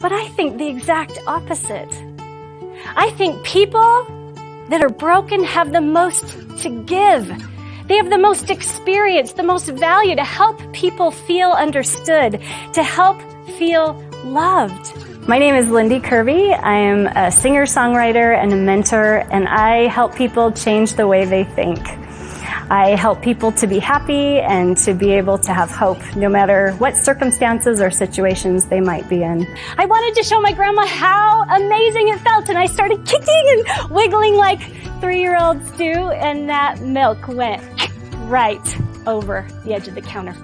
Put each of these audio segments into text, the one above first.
But I think the exact opposite. I think people that are broken have the most to give. They have the most experience, the most value to help people feel understood, to help feel loved. My name is Lindy Kerby. I am a singer-songwriter and a mentor, and I help people change the way they think. I help people to be happy and to be able to have hope, no matter what circumstances or situations they might be in. I wanted to show my grandma how amazing it felt, and I started kicking and wiggling like 3-year-olds do, and that milk went right over the edge of the counter.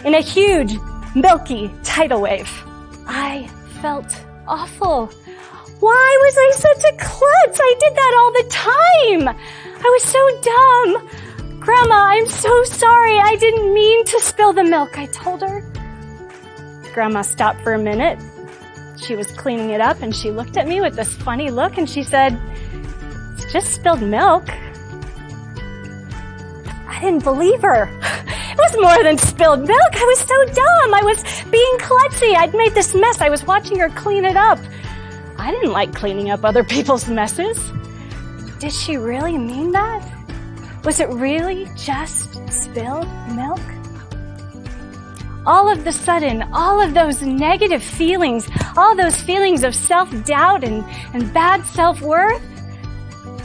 In a huge, milky tidal wave, I felt awful. Why was I such a klutz? I did that all the time. I was so dumb. Grandma, I'm so sorry. I didn't mean to spill the milk, I told her. Grandma stopped for a minute. She was cleaning it up and she looked at me with this funny look and she said, "It's just spilled milk." I didn't believe her. It was more than spilled milk. I was so dumb. I was being klutzy. I'd made this mess. I was watching her clean it up. I didn't like cleaning up other people's messes. Did she really mean that? Was it really just spilled milk? All of the sudden, all of those negative feelings, all those feelings of self-doubt and bad self-worth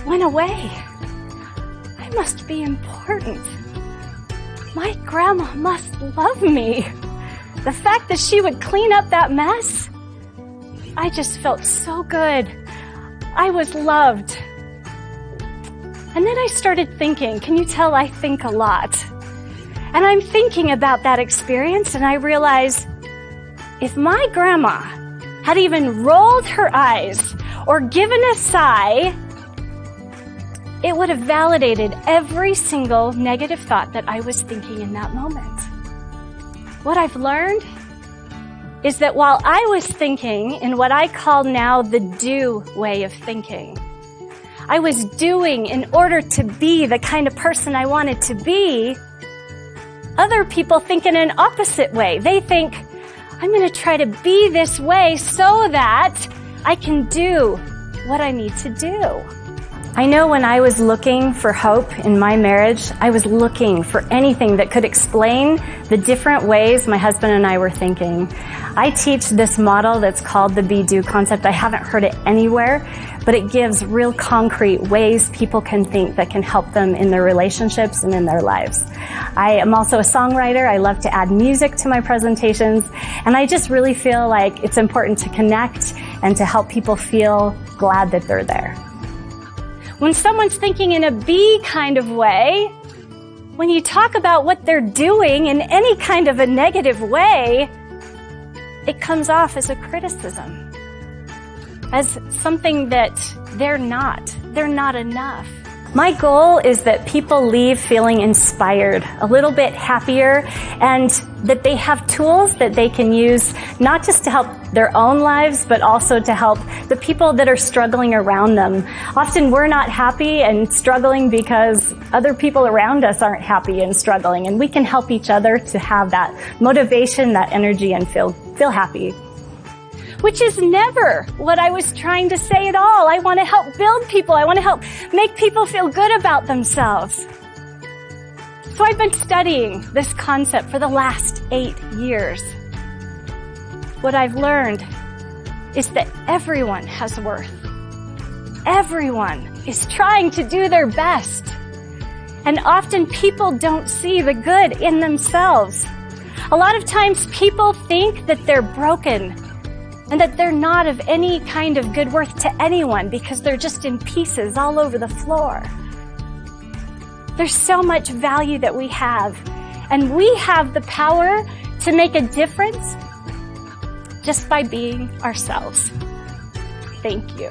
went away. I must be important. My grandma must love me. The fact that she would clean up that mess, I just felt so good. I was loved. And then I started thinking, can you tell I think a lot? And I'm thinking about that experience and I realized if my grandma had even rolled her eyes or given a sigh, it would have validated every single negative thought that I was thinking in that moment. What I've learned is that while I was thinking in what I call now the do way of thinking, I was doing in order to be the kind of person I wanted to be, other people think in an opposite way. They think, I'm going to try to be this way so that I can do what I need to do. I know when I was looking for hope in my marriage, I was looking for anything that could explain the different ways my husband and I were thinking. I teach this model that's called the be-do concept. I haven't heard it anywhere, but it gives real concrete ways people can think that can help them in their relationships and in their lives. I am also a songwriter. I love to add music to my presentations, and I just really feel like it's important to connect and to help people feel glad that they're there. When someone's thinking in a be kind of way, when you talk about what they're doing in any kind of a negative way, it comes off as a criticism, as something that they're not enough. My goal is that people leave feeling inspired, a little bit happier, and that they have tools that they can use not just to help their own lives, but also to help the people that are struggling around them. Often we're not happy and struggling because other people around us aren't happy and struggling, and we can help each other to have that motivation, that energy, and feel happy. Which is never what I was trying to say at all. I want to help build people. I want to help make people feel good about themselves. So I've been studying this concept for the last 8 years. What I've learned is that everyone has worth. Everyone is trying to do their best. And often people don't see the good in themselves. A lot of times people think that they're broken and that they're not of any kind of good worth to anyone because they're just in pieces all over the floor. There's so much value that we have, and we have the power to make a difference just by being ourselves. Thank you.